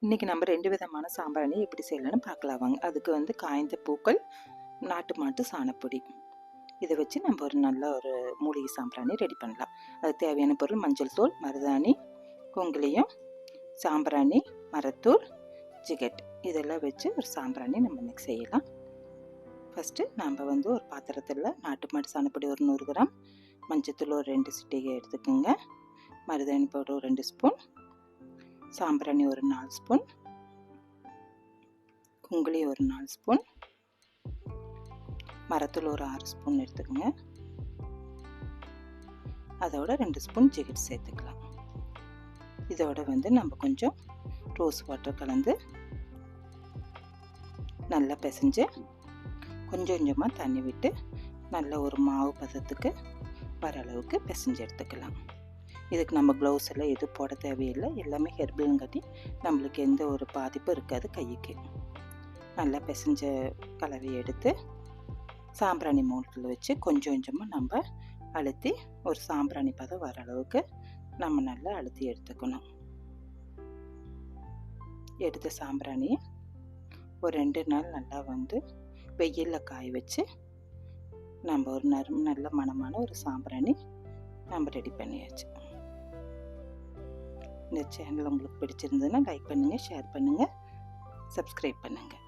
இன்றைக்கி நம்ம 2 விதமான சாம்பிராணி எப்படி செய்யலான்னு பார்க்கலாம் வாங்க. அதுக்கு வந்து காய்ந்த பூக்கள், நாட்டு மாட்டு சாணப்பொடி இதை வச்சு நம்ம ஒரு நல்ல ஒரு மூலிகை சாம்பிராணி ரெடி பண்ணலாம். அது தேவையான பொருள் மஞ்சள் தூள், மருதாணி, குங்குலியம், சாம்பிராணி, மரத்தூள், ஜிகட் இதெல்லாம் வச்சு ஒரு சாம்பிராணி நம்ம இன்றைக்கி செய்யலாம். ஃபஸ்ட்டு நம்ம வந்து ஒரு பாத்திரத்தில் நாட்டு மாட்டு சாணப்பொடி ஒரு 100 கிராம், மஞ்சத்தூள் ஒரு 2 சிட்டிகை எடுத்துக்கோங்க, மருதாணி பவுடர் ஒரு 2 ஸ்பூன், சாம்பிராணி ஒரு 4 ஸ்பூன், குங்குலி ஒரு 4 ஸ்பூன், மரத்தூள் ஒரு 6 ஸ்பூன் எடுத்துக்கோங்க. அதோட 2 ஸ்பூன் ஜிகட் சேர்த்துக்கலாம். இதோட வந்து நம்ம கொஞ்சம் ரோஸ் வாட்டர் கலந்து நல்லா பிசைஞ்சு கொஞ்சம் கொஞ்சமாக தண்ணி விட்டு நல்ல ஒரு மாவு பதத்துக்கு வர அளவுக்கு பிசைஞ்சு எடுத்துக்கலாம். இதுக்கு நம்ம க்ளவுஸ் எல்லாம் எதுவும் போட தேவையில்லை, எல்லாமே ஹெர்பல்ங்காட்டி நம்மளுக்கு எந்த ஒரு பாதிப்பும் இருக்காது கைக்கு. நல்லா பிசைஞ்ச கலவையை எடுத்து சாம்பிராணி மோல்டில் வச்சு கொஞ்சம் கொஞ்சமாக நம்ம அழுத்தி ஒரு சாம்பிராணி பதம் வர அளவுக்கு நம்ம நல்லா அழுத்தி எடுத்துக்கணும். எடுத்த சாம்பிராணியை ஒரு 2 நாள் நல்லா வந்து வெயிலில் காய வச்சு நம்ம ஒரு நல்ல மணமான ஒரு சாம்பிராணி நம்ம ரெடி பண்ணியாச்சு. இந்த சேனல் உங்களுக்கு பிடிச்சிருந்ததுன்னா லைக் பண்ணுங்கள், ஷேர் பண்ணுங்கள், சப்ஸ்கிரைப் பண்ணுங்கள்.